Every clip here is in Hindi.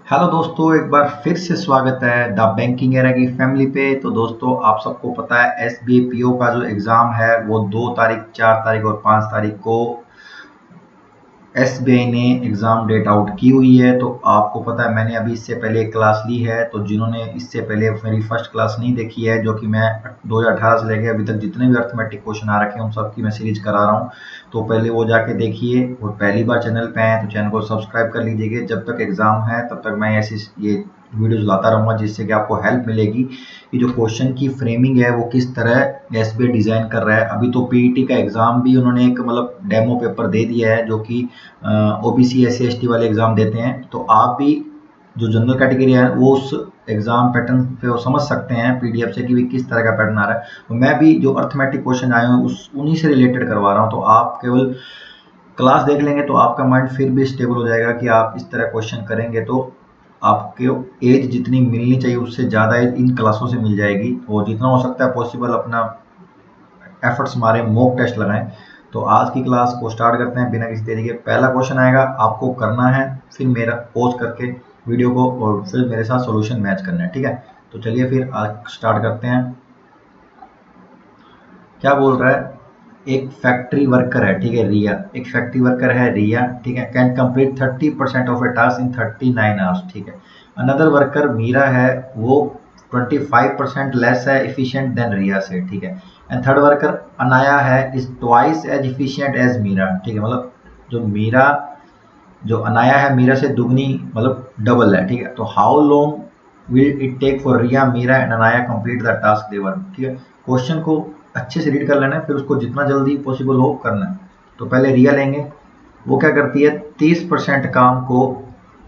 हेलो दोस्तों, एक बार फिर से स्वागत है द बैंकिंग एरा की फैमिली पे। तो दोस्तों, आप सबको पता है एसबीआई पीओ का जो एग्ज़ाम है वो 2 तारीख, 4 तारीख और 5 तारीख को एसबीआई ने एग्ज़ाम डेट आउट की हुई है। तो आपको पता है मैंने अभी इससे पहले एक क्लास ली है। तो जिन्होंने इससे पहले मेरी फर्स्ट क्लास नहीं देखी है, जो कि मैं 2018 से लेकर अभी तक जितने भी अर्थमेटिक क्वेश्चन आ रखे हैं उन सब की मैं सीरीज करा रहा हूँ। तो पहले वो जाके देखिए, और पहली बार चैनल पे आए तो चैनल को सब्सक्राइब कर लीजिए। जब तक एग्ज़ाम है तब तक मैं ऐसी ये वीडियोज़ लाता रहूँगा, जिससे कि आपको हेल्प मिलेगी कि जो क्वेश्चन की फ्रेमिंग है वो किस तरह एसबीआई डिज़ाइन कर रहा है। अभी तो पीईटी का एग्ज़ाम भी उन्होंने एक मतलब डेमो पेपर दे दिया है, जो कि ओबीसी एससी एसटी वाले एग्ज़ाम देते हैं। तो आप भी जो जनरल कैटेगरी है वो उस एग्ज़ाम पैटर्न पे वो समझ सकते हैं पीडीएफ से कि भी किस तरह का पैटर्न आ रहा है। तो मैं भी जो अर्थमेटिक क्वेश्चन आए हैं उस उन्हीं से रिलेटेड करवा रहा हूँ। तो आप केवल क्लास देख लेंगे तो आपका माइंड फिर भी स्टेबल हो जाएगा कि आप इस तरह क्वेश्चन करेंगे तो आपके एज जितनी मिलनी चाहिए उससे ज़्यादा एज इन क्लासों से मिल जाएगी। और जितना हो सकता है पॉसिबल अपना एफर्ट्स मारे, मॉक टेस्ट लगाएं। तो आज की क्लास को स्टार्ट करते हैं बिना किसी देरी के। पहला क्वेश्चन आएगा, आपको करना है फिर मेरा पॉज करके वीडियो को और फिर मेरे साथ सॉल्यूशन मैच करना है, ठीक है। तो चलिए फिर आज स्टार्ट करते हैं। क्या बोल रहा है, एक फैक्ट्री वर्कर है, ठीक है, रिया। एक फैक्ट्री वर्कर है रिया, ठीक है, can complete 30% of A task in 39 hours, ठीक है। अनदर वर्कर मीरा है, वो 25% लेस है एफिशिएंट देन रिया से, ठीक है। एंड थर्ड वर्कर अनाया है, is twice as efficient as Meera, ठीक है। मतलब जो अनाया है मीरा से दुगनी मतलब डबल है, ठीक है। तो how long will it take for Riya, Meera and Anaya complete the task they work, ठीक है। क्वेश्चन को अच्छे से रीड कर लेना है, फिर उसको जितना जल्दी पॉसिबल हो करना है। तो पहले रिया लेंगे, वो क्या करती है, 30% काम को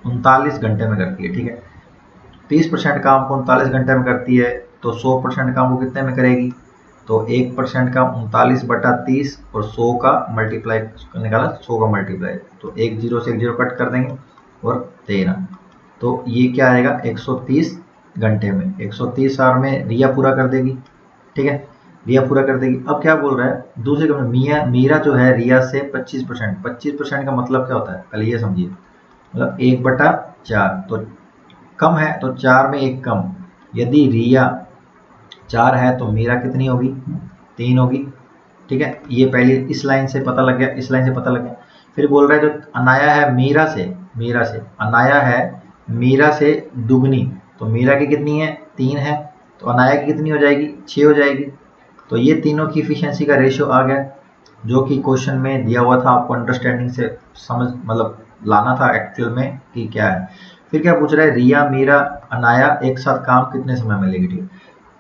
39 घंटे में करती है, ठीक है। 30% काम को 39 घंटे में करती है, तो 100% काम को कितने में करेगी। तो 1% का 39/30 और 100 का मल्टीप्लाई निकाला, 100 का मल्टीप्लाई, तो एक जीरो से एक जीरो कट कर देंगे और 13। तो ये क्या आएगा, 130 घंटे में, 130 आवर में रिया पूरा कर देगी, ठीक है। रिया पूरा कर देगी। अब क्या बोल रहा है, दूसरे क्रम में मीरा जो है रिया से 25%, 25% का मतलब क्या होता है पहले ये समझिए। मतलब 1/4, तो कम है तो 4 में 1 कम। यदि रिया 4 है तो मीरा कितनी होगी, 3 होगी, ठीक है। ये पहले इस लाइन से पता लग गया, इस लाइन से पता लग गया। फिर बोल रहा है जो अनाया है मीरा से अनाया है मीरा से दुगनी, तो मीरा की कितनी है, 3 है, तो अनाया की कितनी हो जाएगी, 6 हो जाएगी। तो ये तीनों की इफिशियंसी का रेशियो आ गया, जो कि क्वेश्चन में दिया हुआ था। आपको अंडरस्टैंडिंग से समझ मतलब लाना था एक्चुअल में कि क्या है। फिर क्या पूछ रहा है, रिया मीरा अनाया एक साथ काम कितने समय में लेगी, ठीक है।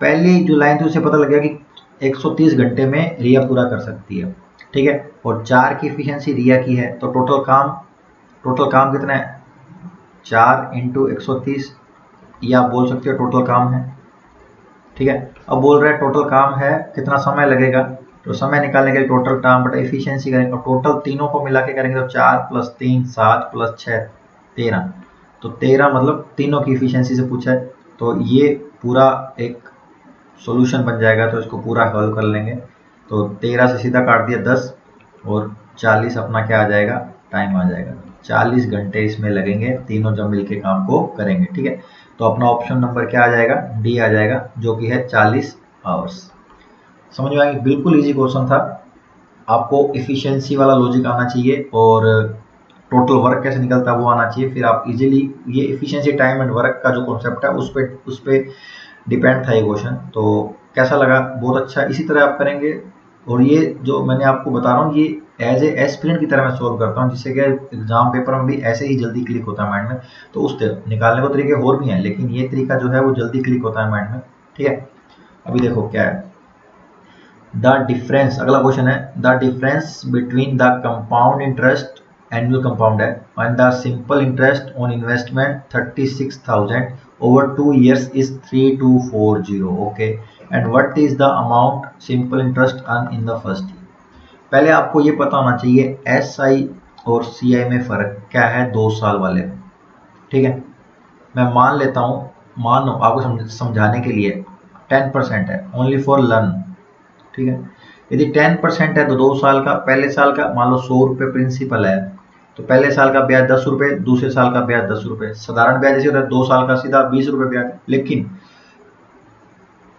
पहली जो लाइन थी उससे पता लग गया कि 130 घंटे में रिया पूरा कर सकती है, ठीक है। और 4 की इफिशियंसी रिया की है, तो टोटल काम कितना है, 4 इंटू 130, या आप बोल सकते हो टोटल काम है, ठीक है। अब बोल रहा है टोटल काम है, कितना समय लगेगा। तो समय निकालने के लिए टोटल काम बटा एफिशिएंसी करेंगे, और टोटल तीनों को मिला के करेंगे तो 4 + 3 7 + 6 13। तो 13 मतलब तीनों की एफिशिएंसी से पूछा है। तो ये पूरा एक सॉल्यूशन बन जाएगा, तो इसको पूरा हल कर लेंगे। तो 13 से सीधा काट दिया 10, और 40 अपना क्या आ जाएगा, टाइम आ जाएगा। 40 घंटे इसमें लगेंगे, तीनों जब मिलके काम को करेंगे, ठीक है। तो अपना ऑप्शन नंबर क्या आ जाएगा, डी आ जाएगा, जो कि है 40 आवर्स। समझ में आएगी, बिल्कुल इजी क्वेश्चन था। आपको इफिशियंसी वाला लॉजिक आना चाहिए और टोटल वर्क कैसे निकलता है वो आना चाहिए। फिर आप इजीली ये इफिशियंसी टाइम एंड वर्क का जो कॉन्सेप्ट है उस पे डिपेंड था ये क्वेश्चन। तो कैसा लगा, बहुत अच्छा, इसी तरह आप करेंगे। और ये जो मैंने आपको बता रहा हूँ ये एज ए एस्पिरेंट की तरह मैं सोल्व करता हूँ, जिससे कि एग्जाम पेपर में भी ऐसे ही जल्दी क्लिक होता है माइंड में। तो उस निकालने को तरीके और भी हैं, लेकिन ये तरीका जो है वो जल्दी क्लिक होता है माइंड में, ठीक है। अभी देखो क्या है, द डिफरेंस, अगला क्वेश्चन है, the difference between the compound interest, annual compound है, and the simple interest on investment 36,000 over 2 years is 3240, okay. And what is the amount simple interest earn in the first year. पहले आपको ये पता होना चाहिए एस आई और सी आई में फ़र्क क्या है 2 साल वाले में, ठीक है। मैं मान लेता हूँ, मान लो आपको समझाने के लिए 10% है, ओनली फॉर लर्न, ठीक है। यदि 10% है तो 2 साल का, पहले साल का मान लो 100 रुपये प्रिंसिपल है, तो पहले साल का ब्याज 10 रुपये, दूसरे साल का ब्याज 10 रुपये। साधारण ब्याज जैसे होता है 2 साल का सीधा 20 रुपये ब्याज। लेकिन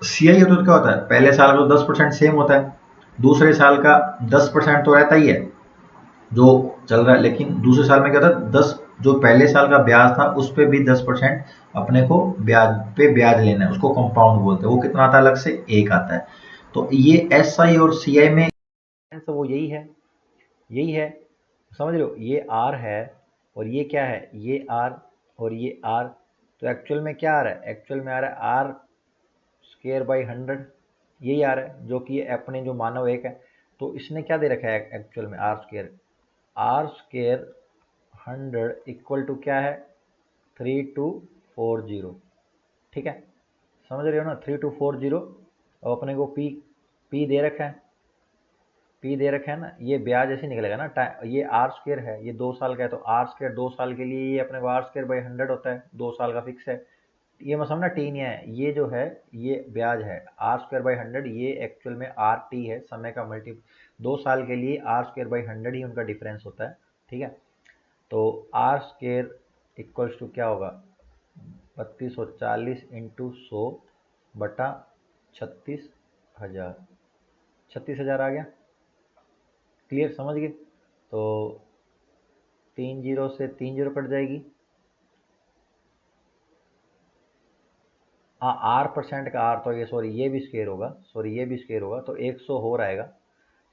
सीआई होता तो क्या होता है, पहले साल का तो 10% सेम होता है, दूसरे साल का 10% तो रहता ही है जो चल रहा है, लेकिन दूसरे साल में क्या होता है, 10 जो पहले साल का ब्याज था उस पे भी 10% अपने को ब्याज पे ब्याज लेना है, उसको कंपाउंड बोलते हैं। वो कितना आता है, अलग से 1 आता है। तो ये एसआई और सीआई में वो यही है, समझ रहे हो, ये आर है और ये क्या है, ये आर और ये आर। तो एक्चुअल में क्या आ रहा है, एक्चुअल में आ रहा है आर स्क्वायर बाई 100, यही आ रहा है जो कि अपने जो मानव एक है। तो इसने क्या दे रखा है एक्चुअल में, आर स्क्वायर 100 इक्वल टू क्या है, 3240। ठीक है, समझ रहे हो ना, 3240। और अपने को पी दे रखा है, पी दे रखा है ना, ये ब्याज ऐसे निकलेगा ना, ये आर स्क्वायर है, ये 2 साल का है, तो आर स्क्वायर 2 साल के लिए ये अपने को आर स्क्वायर बाई 100 होता है, 2 साल का फिक्स है। ये मैं समझना, टी नहीं है, ये जो है ये ब्याज है आर स्क्वायर बाई 100, ये एक्चुअल में आर टी है, समय का मल्टी। 2 साल के लिए आर स्क्वायर बाई 100 ही उनका डिफरेंस होता है। ठीक है, तो आर स्क्वायर इक्वल्स टू क्या होगा, 3240 इंटू 100 बटा 36,000, 36,000 आ गया। क्लियर, समझ गए। तो 30 से 30 कट जाएगी। हाँ, आर परसेंट का आर तो ये, सॉरी ये भी स्क्वायर होगा, तो 100 हो रहेगा,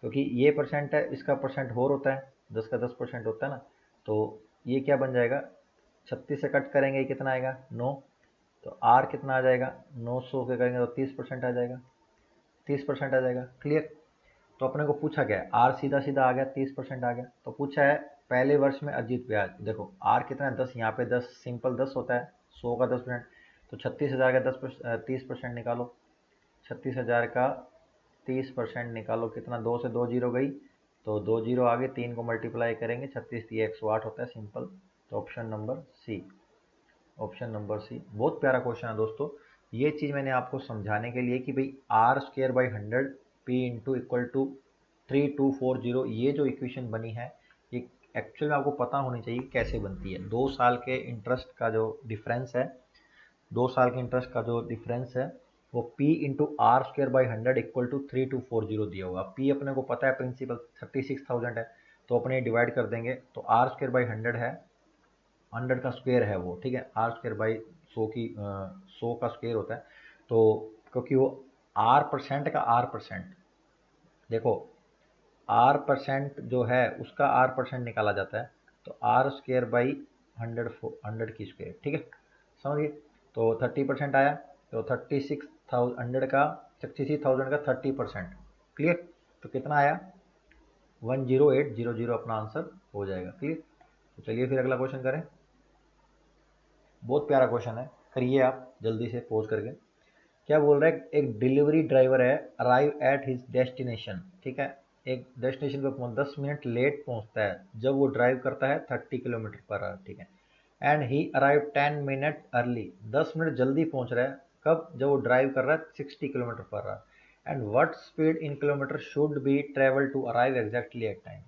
क्योंकि ये परसेंट है, इसका परसेंट और होता है, 10 का 10% होता है ना। तो ये क्या बन जाएगा, 36 से कट करेंगे कितना आएगा, 9। तो आर कितना आ जाएगा, 900 के करेंगे तो 30% आ जाएगा, 30% आ जाएगा। क्लियर। तो अपने को पूछा क्या है, आर सीधा सीधा आ गया, 30% आ गया। तो पूछा है पहले वर्ष में अर्जित ब्याज। देखो आर कितना है, 10, यहाँ पे 10 सिंपल 10 होता है, 100 का 10%। तो 36,000 का 30% निकालो, 36,000 का 30% निकालो, कितना, 2 से 2 जीरो गई, तो 2 जीरो आगे, 3 को मल्टीप्लाई करेंगे, 36 दिए 108 होता है, सिंपल। तो option number C, option number C. बहुत प्यारा क्वेश्चन है दोस्तों। ये चीज़ मैंने आपको समझाने के लिए कि भाई R square by 100 P into equal to 3240, ये जो इक्वेशन बनी है, ये एक्चुअल में आपको पता होनी चाहिए कैसे बनती है। 2 साल के इंटरेस्ट का जो डिफरेंस है, 2 साल के इंटरेस्ट का जो डिफरेंस है, वो P into R square by 100 equal to 3240 दिया होगा। पी अपने को पता है, प्रिंसिपल 36,000 है, तो अपने डिवाइड कर देंगे, तो आर स्क्वायर बाई 100 है, 100 का स्क्वायर है वो, ठीक है, आर स्क्वायर बाई 100 की 100 का स्क्वायर होता है। तो क्योंकि वो आर परसेंट का आर परसेंट, देखो आर परसेंट जो है उसका आर परसेंट निकाला जाता है, तो आर स्क्वायर बाई 100 की स्क्वायर। ठीक है, समझिए। तो 30% आया, तो 36,000 का 30%। क्लियर। तो कितना आया, 10800 अपना आंसर हो जाएगा। क्लियर। तो चलिए फिर अगला क्वेश्चन करें। बहुत प्यारा क्वेश्चन है, करिए आप जल्दी से पोज करके। क्या बोल रहा है, एक डिलीवरी ड्राइवर है, अराइव एट हिज डेस्टिनेशन। ठीक है, एक डेस्टिनेशन पे 10 मिनट लेट पहुंचता है जब वो ड्राइव करता है 30 किलोमीटर पर आवर। ठीक है, and he arrive 10 minute early, 10 minute जल्दी पहुंच रहा है, कब, जब वो ड्राइव कर रहा है 60 kilometre per hour. And what speed in kilometre should be travel to arrive exactly at time.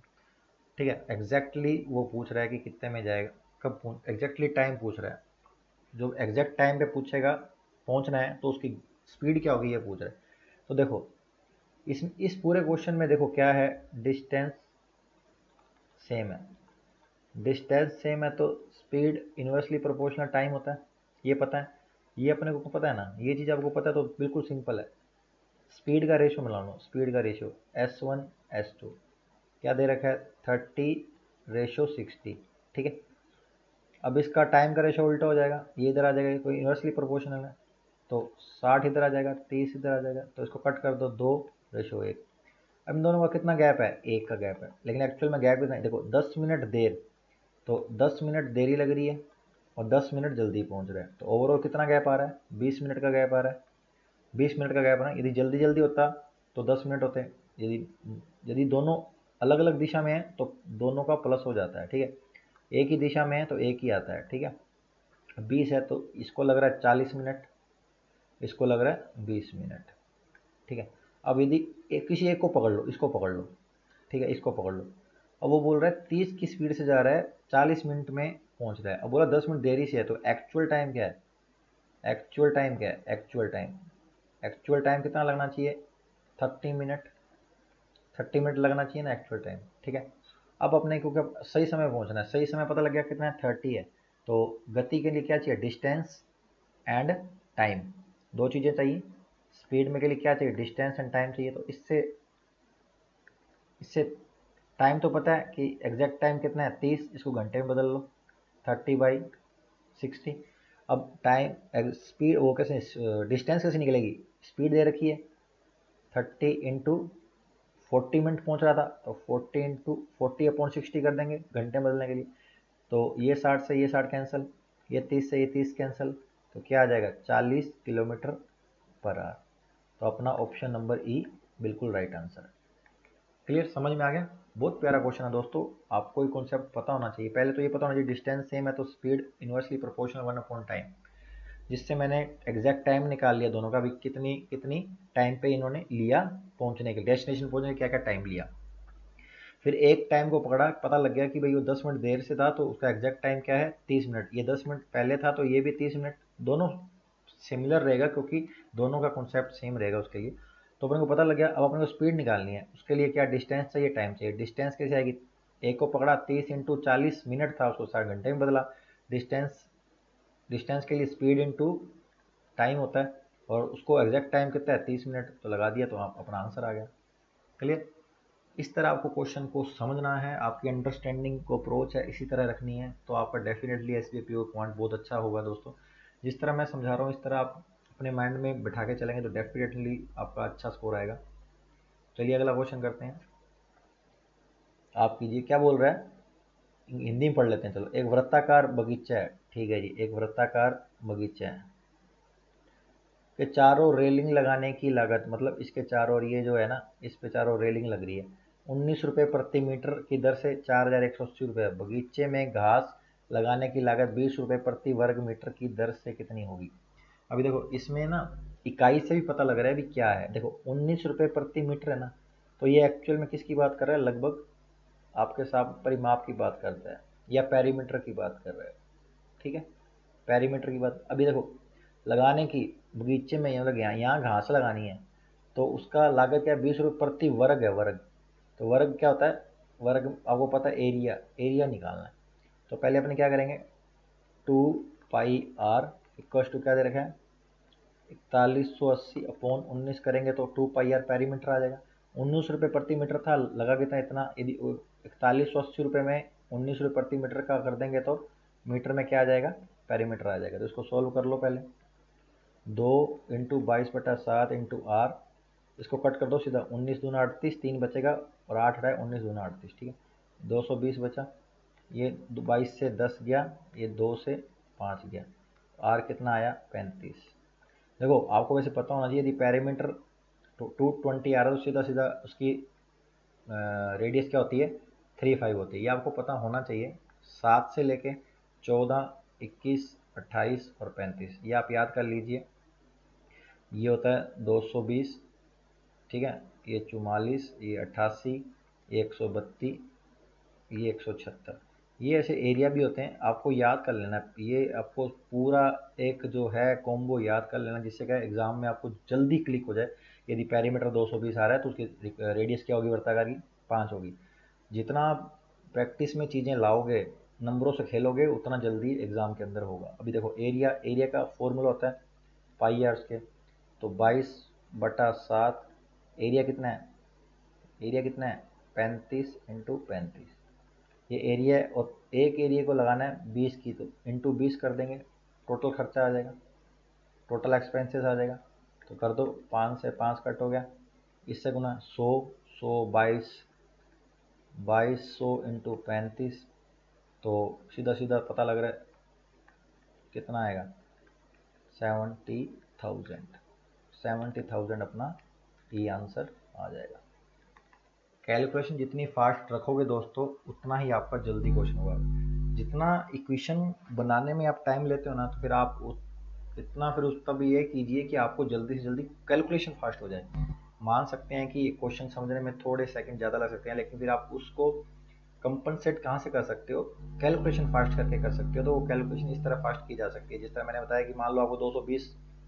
ठीक है, एग्जैक्टली वो पूछ रहा है कि कितने में जाएगा, कब, एग्जैक्टली टाइम पूछ रहा है। जो एग्जैक्ट टाइम पे पूछेगा, पहुंचना है, तो उसकी स्पीड क्या होगी ये पूछ रहा है। तो देखो इस पूरे क्वेश्चन में देखो क्या है, डिस्टेंस सेम है, डिस्टेंस सेम है, तो स्पीड इन्वर्सली प्रोपोर्शनल टाइम होता है, ये पता है, ये अपने को पता है ना, ये चीज़ आपको पता है, तो बिल्कुल सिंपल है। स्पीड का रेशियो मिला लो, स्पीड का रेशियो S1 S2 क्या दे रखा है, 30:60। ठीक है, अब इसका टाइम का रेशो उल्टा हो जाएगा, ये इधर आ जाएगा, कोई इन्वर्सली प्रोपोर्शनल है, तो 60 इधर आ जाएगा, 30 इधर आ जाएगा, तो इसको कट कर दो, 2:1। अब इन दोनों का कितना गैप है, 1 का गैप है, लेकिन एक्चुअल में गैप कितना है, देखो 10 मिनट देर, तो 10 मिनट देरी लग रही है और 10 मिनट जल्दी पहुंच रहे हैं, तो ओवरऑल कितना गैप आ रहा है, 20 मिनट का गैप आ रहा है। 20 मिनट का गैप है ना, यदि जल्दी जल्दी होता तो 10 मिनट होते, यदि यदि दोनों अलग अलग दिशा में है तो दोनों का प्लस हो जाता है। ठीक है, एक ही दिशा में है तो एक ही आता है। ठीक है, 20 है तो इसको लग रहा है 40 मिनट, इसको लग रहा है 20 मिनट। ठीक है, अब यदि किसी एक को पकड़ लो, इसको पकड़ लो, ठीक है, इसको पकड़ लो, अब वो बोल रहा है 30 की स्पीड से जा रहा है, 40 मिनट में पहुंच रहा है। अब बोला 10 मिनट देरी से है, तो एक्चुअल टाइम क्या है? एक्चुअल टाइम क्या है? एक्चुअल टाइम कितना लगना चाहिए? 30 मिनट। 30 मिनट लगना चाहिए ना एक्चुअल टाइम, ठीक है। अब अपने को क्या सही समय पहुंचना है, सही समय पता लग गया कितना है, 30 है। तो गति के लिए क्या चाहिए? डिस्टेंस एंड टाइम, दो चीज़ें चाहिए। स्पीड में के लिए क्या चाहिए? डिस्टेंस एंड टाइम चाहिए। तो इससे इससे टाइम तो पता है कि एग्जैक्ट टाइम कितना है, 30, इसको घंटे में बदल लो, 30/60। अब टाइम स्पीड वो कैसे, डिस्टेंस कैसे निकलेगी? स्पीड दे रखी है, 30 × 40 मिनट पहुंच रहा था, तो 40 × 40/60 कर देंगे घंटे में बदलने के लिए। तो ये 60 से ये 60 कैंसिल, ये 30 से ये 30 कैंसिल, तो क्या आ जाएगा? 40 किलोमीटर पर आवर। तो अपना ऑप्शन नंबर ई बिल्कुल राइट आंसर है। क्लियर, समझ में आ गया? बहुत प्यारा क्वेश्चन है दोस्तों, आपको ये कॉन्सेप्ट पता होना चाहिए। पहले तो ये पता होना चाहिए डिस्टेंस सेम है तो स्पीड इनवर्सली प्रोपोर्शनल 1/टाइम, जिससे मैंने एग्जैक्ट टाइम निकाल लिया दोनों का भी, कितनी कितनी टाइम पे इन्होंने लिया पहुंचने के, डेस्टिनेशन पहुंचने के क्या क्या टाइम लिया। फिर एक टाइम को पकड़ा, पता लग गया कि भाई वो 10 मिनट देर से था, तो उसका एग्जैक्ट टाइम क्या है? 30 मिनट। ये 10 मिनट पहले था तो ये भी 30 मिनट, दोनों सिमिलर रहेगा क्योंकि दोनों का कॉन्सेप्ट सेम रहेगा उसके लिए। तो अपने को पता लग गया। अब अपने को स्पीड निकालनी है, उसके लिए क्या डिस्टेंस चाहिए, टाइम चाहिए। डिस्टेंस कैसे आएगी? एक को पकड़ा, 30 × 40 मिनट था, उसको 60 घंटे में बदला। डिस्टेंस डिस्टेंस के लिए स्पीड इंटू टाइम होता है, और उसको एग्जैक्ट टाइम कितना है? 30 मिनट, तो लगा दिया, तो आप अपना आंसर आ गया। क्लियर? इस तरह आपको क्वेश्चन को समझना है, आपकी अंडरस्टैंडिंग को अप्रोच है इसी तरह रखनी है, तो आपका definitely S B P point बहुत अच्छा होगा दोस्तों। जिस तरह मैं समझा रहा हूँ इस तरह आप अपने माइंड में बिठा के चलेंगे तो डेफिनेटली आपका अच्छा स्कोर आएगा। चलिए अगला क्वेश्चन करते हैं। आप कीजिए, क्या बोल रहा है, हिंदी में पढ़ लेते हैं। चलो, एक वृत्ताकार बगीचा है, ठीक है जी, एक वृत्ताकार बगीचा है के चारों रेलिंग लगाने की लागत, मतलब इसके चारों, ये जो है ना, इस पे चारों रेलिंग लग रही है, 19 रुपये प्रति मीटर की दर से 4180 रुपये। बगीचे में घास लगाने की लागत 20 रुपये प्रति वर्ग मीटर की दर से कितनी होगी? अभी देखो इसमें ना इकाई से भी पता लग रहा है भी क्या है। देखो 19 रुपये प्रति मीटर है ना, तो ये एक्चुअल में किसकी बात कर रहा है? लगभग आपके साथ परिमाप की बात करता है, या पेरीमीटर की बात कर रहा है, ठीक है, पेरीमीटर की बात। अभी देखो लगाने की, बगीचे में मतलब यहाँ घास लगानी है, तो उसका लागत क्या है? 20 रुपये प्रति वर्ग है, वर्ग। तो वर्ग क्या होता है? वर्ग आपको पता है, एरिया, एरिया निकालना है। तो पहले अपने क्या करेंगे, 2πr इक्व टू क्या दे रखा है, 4180/19 करेंगे तो 2πr पेरीमीटर आ जाएगा। 19 रुपये प्रति मीटर था, लगा कितना? इतना। यदि 4180 रुपये में 19 रुपये प्रति मीटर का कर देंगे तो मीटर में क्या आ जाएगा? पेरीमीटर आ जाएगा। तो इसको सोल्व कर लो पहले, 2 × 22/7 × इसको कट कर दो सीधा, 19 दूना 38, 3 बचेगा, और 8 रहा है, 19 दूना 38, ठीक है, 220 बचा। ये 22 से 10 गया, ये 2 से 5 गया, आर कितना आया? 35। देखो आपको वैसे पता होना चाहिए, यदि पैरामीटर 220 आ रहा है तो सीधा सीधा उसकी रेडियस क्या होती है? 35 होती है, ये आपको पता होना चाहिए। 7 से लेके 14, 21, 28 और 35, ये आप याद कर लीजिए। ये होता है 220, ठीक है, ये 44, ये 88, ये 132, ये 176। ये ऐसे एरिया भी होते हैं, आपको याद कर लेना। ये आपको पूरा एक जो है कॉम्बो याद कर लेना, जिससे क्या एग्जाम में आपको जल्दी क्लिक हो जाए। यदि पेरीमीटर 220 आ रहा है तो उसकी रेडियस क्या होगी वृत्ताकार की? 5 होगी। जितना आप प्रैक्टिस में चीज़ें लाओगे, नंबरों से खेलोगे, उतना जल्दी एग्जाम के अंदर होगा। अभी देखो एरिया, एरिया का फॉर्मूला होता है पाई आर के, तो 22/7, एरिया कितना है? एरिया कितना है? 35 × 35। ये एरिया है, और एक एरिया को लगाना है 20 की, तो इंटू 20 कर देंगे, टोटल खर्चा आ जाएगा, टोटल एक्सपेंसेस आ जाएगा। तो कर दो, 5 से 5 कट हो गया, इससे गुना 100, 100 22, 2200 × 35, तो सीधा सीधा पता लग रहा है कितना आएगा? 70,000। 70,000 अपना ये आंसर आ जाएगा। कैलकुलेशन जितनी फास्ट रखोगे दोस्तों, उतना ही आपका जल्दी क्वेश्चन होगा। जितना इक्वेशन बनाने में आप टाइम लेते हो ना, तो फिर आप इतना फिर उस तब ये कीजिए कि आपको जल्दी से जल्दी कैलकुलेशन फास्ट हो जाए। मान सकते हैं कि क्वेश्चन समझने में थोड़े सेकंड ज़्यादा लग सकते हैं, लेकिन फिर आप उसको कंपनसेट कहाँ से कर सकते हो, कैलकुलेशन फास्ट करके कर सकते हो। तो वो कैलकुलेशन इस तरह फास्ट की जा सकती है, जिस तरह मैंने बताया कि मान लो आपको 220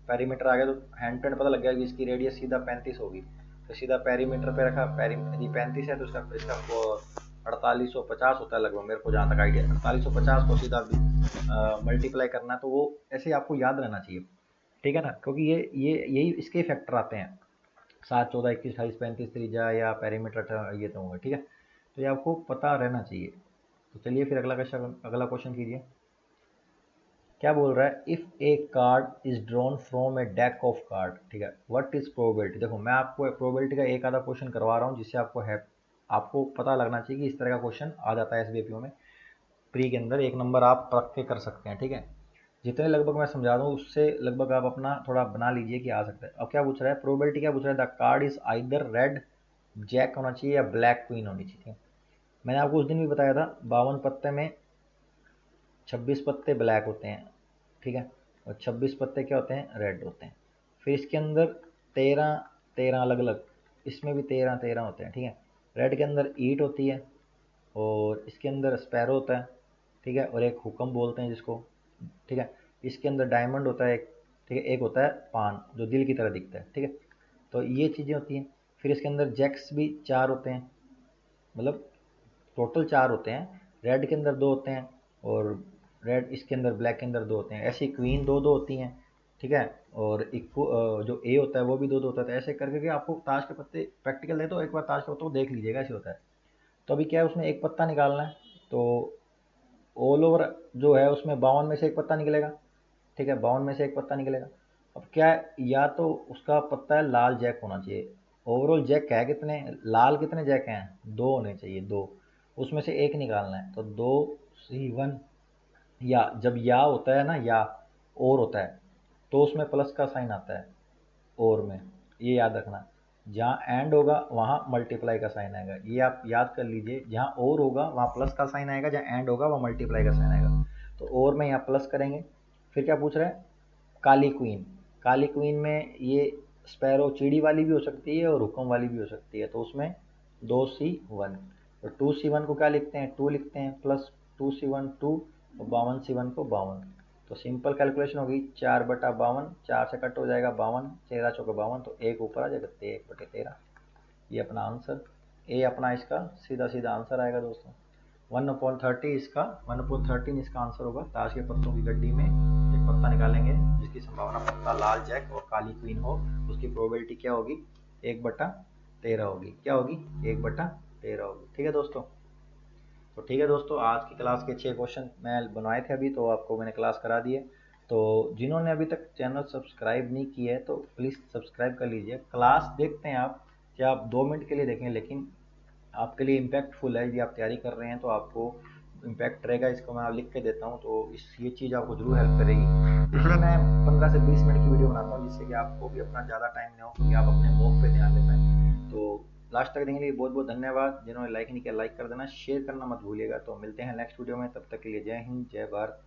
पेरीमीटर आ गया, तो हैंड टू हैंड पता लग गया कि इसकी रेडियस सीधा 35 होगी, तो सीधा पेरीमीटर पे रखा, यदि 35 है तो इसका 4850 होता है लगभग, मेरे को जहाँ तक आइडिया 4850 को सीधा मल्टीप्लाई करना, तो वो ऐसे आपको याद रहना चाहिए, ठीक है ना, क्योंकि ये यही इसके फैक्टर आते हैं, 7 14 21 28 35 त्रिज्या या पेरीमीटर ये तो होंगे, ठीक है, तो ये आपको पता रहना चाहिए। तो चलिए फिर अगला क्वेश्चन कीजिए। क्या बोल रहा है, if A card is drawn from A deck of card, ठीक है, व्हाट इज प्रोबेबिलिटी। देखो मैं आपको प्रोबेबिलिटी का एक आधा क्वेश्चन करवा रहा हूँ, जिससे आपको पता लगना चाहिए कि इस तरह का क्वेश्चन आ जाता है एसबीआईपीओ में, प्री के अंदर 1 नंबर आप रख के कर सकते हैं, ठीक है। जितने लगभग मैं समझा दूँ उससे लगभग आप अपना थोड़ा बना लीजिए कि आ सकता है। अब क्या पूछ रहा है, प्रोबेबिलिटी क्या पूछ रहा है, the card is either red jack होना चाहिए या ब्लैक क्वीन होनी चाहिए। मैंने आपको उस दिन भी बताया था 52 पत्ते में 26 पत्ते ब्लैक होते हैं, ठीक है, और 26 पत्ते क्या होते हैं, रेड होते हैं। फिर इसके अंदर 13 13 अलग अलग, इसमें भी 13 13 होते हैं, ठीक है। रेड के अंदर ईट होती है, और इसके अंदर स्पैरो होता है, ठीक है, और एक हुक्म बोलते हैं जिसको, ठीक है। इसके अंदर डायमंड होता है एक, ठीक है, एक होता है पान जो दिल की तरह दिखता है, ठीक है। तो ये चीज़ें होती हैं। फिर इसके अंदर जैक्स भी 4 होते हैं, मतलब टोटल 4 होते हैं, रेड के अंदर 2 होते हैं, और रेड इसके अंदर ब्लैक के अंदर 2 होते हैं। ऐसी क्वीन 2 2 होती हैं, ठीक है, और इक्व जो ए होता है वो भी 2 2 होता है। तो ऐसे करके के आपको ताश के पत्ते प्रैक्टिकल है, तो एक बार ताश के पत्तों को देख लीजिएगा, ऐसे होता है। तो अभी क्या है, उसमें एक पत्ता निकालना है, तो ऑल ओवर जो है उसमें 52 में से एक पत्ता निकलेगा, ठीक है, 52 में से एक पत्ता निकलेगा। अब क्या है, या तो उसका पत्ता है लाल जैक होना चाहिए। ओवरऑल जैक है कितने, लाल कितने जैक हैं, 2 होने चाहिए, 2, उसमें से एक निकालना है। तो 2 C1, या जब या होता है ना, या और होता है, तो उसमें प्लस का साइन आता है और में, ये याद रखना। जहाँ एंड होगा वहाँ मल्टीप्लाई का साइन आएगा, ये आप याद कर लीजिए। जहाँ और होगा वहाँ प्लस का साइन आएगा, जहाँ एंड होगा वहाँ मल्टीप्लाई का साइन आएगा। तो और में यहाँ प्लस करेंगे। फिर क्या पूछ रहे हैं, काली क्वीन। काली क्वीन में ये स्पैरो चिड़ी वाली भी हो सकती है और हुक्म वाली भी हो सकती है, तो उसमें 2C1, तो 2C1 को क्या लिखते हैं, 2 लिखते हैं, प्लस 2C1 2, और 52C1 को 52। तो सिंपल कैलकुलेशन होगी, 4/52, 4 से कट हो जाएगा 52, 13 चौके 52, तो एक ऊपर आ जाएगा, 1/13। ये अपना आंसर, ए अपना इसका सीधा सीधा आंसर आएगा दोस्तों। 1/30 इसका, 1/13 इसका आंसर होगा। ताश के पत्तों की गड्डी में एक पत्ता निकालेंगे जिसकी संभावना पत्ता लाल जैक और काली क्वीन हो, उसकी प्रोबेबिलिटी क्या होगी, 1/13 होगी। क्या होगी, 1/13 होगी, ठीक है दोस्तों। तो ठीक है दोस्तों, आज की क्लास के 6 क्वेश्चन मैं बनवाए थे अभी, तो आपको मैंने क्लास करा दी है। तो जिन्होंने अभी तक चैनल सब्सक्राइब नहीं किया है तो प्लीज़ सब्सक्राइब कर लीजिए। क्लास देखते हैं आप, क्या आप 2 मिनट के लिए देखें, लेकिन आपके लिए इम्पैक्टफुल है। यदि आप तैयारी कर रहे हैं तो आपको इम्पैक्ट रहेगा। इसको मैं लिख के देता हूँ, तो ये चीज़ आपको ज़रूर हेल्प करेगी। इसलिए मैं 15 से 20 मिनट की वीडियो बनाता हूँ, जिससे कि आपको भी अपना ज़्यादा टाइम ना हो, क्योंकि आप अपने मॉक पे ध्यान दे पाएँ। तो लास्ट तक देखने के लिए बहुत बहुत धन्यवाद। जिन्होंने लाइक नहीं किया, लाइक कर देना, शेयर करना मत भूलिएगा। तो मिलते हैं नेक्स्ट वीडियो में, तब तक के लिए जय हिंद, जय भारत।